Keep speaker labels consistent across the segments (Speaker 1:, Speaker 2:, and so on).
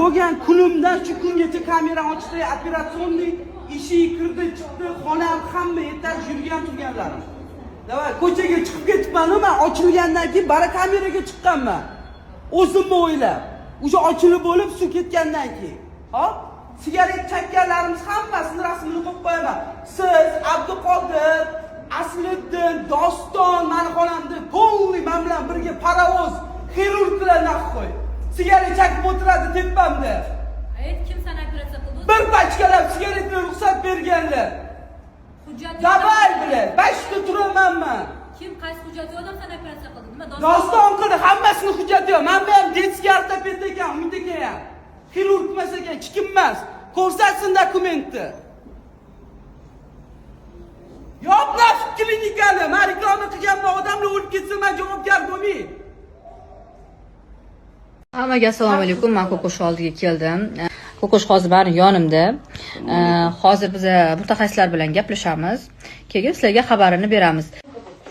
Speaker 1: Tug'ilgan kunimdan shu kungacha kamera ochdi, operatsionni eshik kirdi, chiqdi, xonam hamma yetarli yurgan turganlarim. Davay, ko'chaga chiqib ketibman, men ochilgandan keyin bara kameraga chiqqanman. O'zimni o'ylab. O'sha ochilib bo'lib suv ketgandan keyin. Hop? Sigaret chakkanlarimiz hammasini rasmini qo'yib qo'yaman. Siz, Abduqodir, Asliddin, Doston, mani xonamda polni men bilan birga parovoz, xirurglar naq qo'y. Sigaret chakib o'tiradi tepamda.
Speaker 2: Kim sana operatsiya qildi?
Speaker 1: Bir pachkalab sigaretga ruxsat berganlar.
Speaker 2: Hujjat
Speaker 1: Davay bilan 5 ta turamanman.
Speaker 2: Kim qaysi hujjat odam sana operatsiya qildi? Nima
Speaker 1: Doston qildi, hammasini hujjati yo'q. Men ham detskiy ortoped ekan, umid ekan. Xirurg emas ekan, hech kim emas. Ko'rsatsin dokumentni. Yo'qlar klinikani, men reklama qilganman, odamlar o'lib ketsa men javobgar bo'lmayman.
Speaker 3: Hammaga assalomu alaykum. Men Ko'kosh oldiga keldim. Ko'kosh hozir meni yonimda. Hozir biz mutaxassislar bilan gaplashamiz. Keyin sizlarga xabarini beramiz.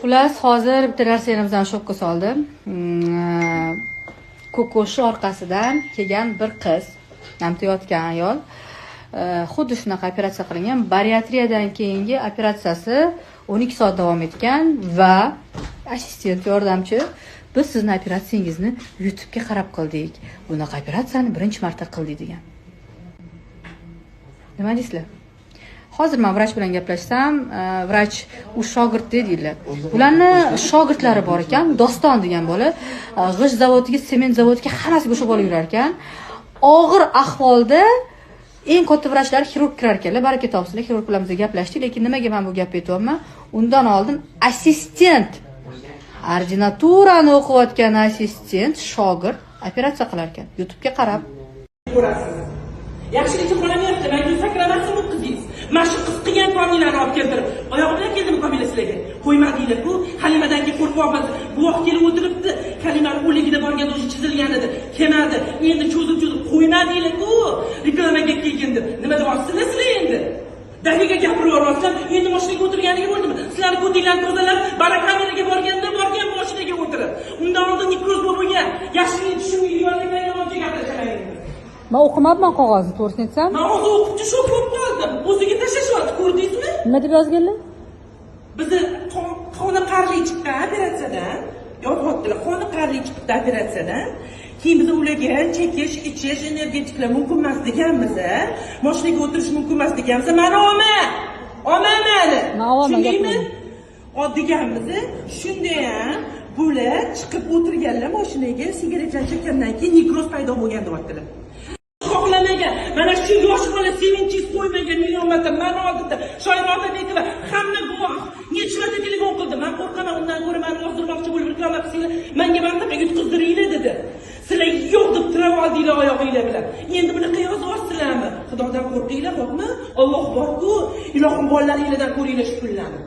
Speaker 3: Xullas, hozir bitta narsani bizdan shokka soldi. Ko'kosh orqasidan kelgan bir qiz, namda yotgan ayol, xuddi shunaqa operatsiya qilingan. Bariatriyadan keyingi operatsiyasi 12 soat davom etgan va assistent yordamchi biz sizni operatsiyangizni YouTube'ga qarab qildik. Bunaqa operatsiyani birinchi marta qildik degan. Nima deysizlar? Hozir men vrach bilan gaplashsam, vrach u shogird deydilar. Ularni shogirdlari bor ekan, Doston degan bola, g'isht zavodiga, sement zavodiga hammasiga o'sha bola yurar ekan. Og'ir ahvolda eng katta vrachlar xirurg kirar ekanlar. Baraka topsinlar, xirurg bilan biz gaplashdik, lekin nimaga men bu gapni aytyapman? Undan oldin assistent, ordinaturani o'qiyotgan assistent, shogird operatsiya qilar ekan. YouTube'ga qarab
Speaker 4: ko'rasiz. Yaxshilikcha qo'lamayapti, menga sakramasini o'tqizingiz. Mana shu qiz qilgan familiyani olib keltirib, oyog'i bilan keldimi familiya sizlarga? Qo'ymadinglar-ku, Halimadan keyin qo'rqyapmiz. Guvoh kelib o'tiribdi, Kalimani o'ligida borganda o'sha chizilgan edi. Kelmadi. Endi cho'zib qo'ymadinglar-ku, reklamaga kelgin deb. Nima deyapsizlar sizlar endi? Daqiqa gapirib yuborsam, endi mashinaga o'tirganiga bo'ldimi? Sizlarni ko'tinglarni tozalab, barakameraga borgan mashinaga o'tirib. Undan oldin nikroz bo'lgan, yaxshilik tushunmaydiganlarga yomoncha gapirishmaydi.
Speaker 3: Men o'qimayapman qog'ozni, to'g'risini aytsam.
Speaker 4: Men hozir o'qituvchi shok bo'lib qoldim. O'ziga tashlashyoqdi, ko'rdingizmi?
Speaker 3: Nima deb yozganlar?
Speaker 4: Bizni qoni qarli chiqqan operatsiyadan, yozibdilar, qoni qarli chiqdi operatsiyadan. Keyin biz ularga chekish, ichish, energetiklar mumkin emas deganmiz. Mashinaga o'tirish mumkin emas deganmiz. Mana olmadi. Shundaymi? Deganmiz. Shunda ham bular chiqib o'tirganlar mashinaga, sigaretdan chekkandan keyin nekroz paydo bo'lgan deyaptilar. Xohlamagan, mana shu yosh bola sevinchingiz qo'ymagan minomatda mana oldida Shoira Otabekova hamma guvoh. Necha marta telefon qildi. Men qo'rqaman, undan ko'ra meni ozdirmoqchi bo'lib reklama qilsanglar, menga mantaqa yutqizdiringlar dedi. Sizlar yo'q deb turib oldinglar oyog'inglar bilan. Endi bunaqa yozyapsizlarmi? Xudodan qo'rqinglar, xo'pmi? Alloh bor-ku, ilohim bolalaringlardan ko'ringlar shu kunlarni.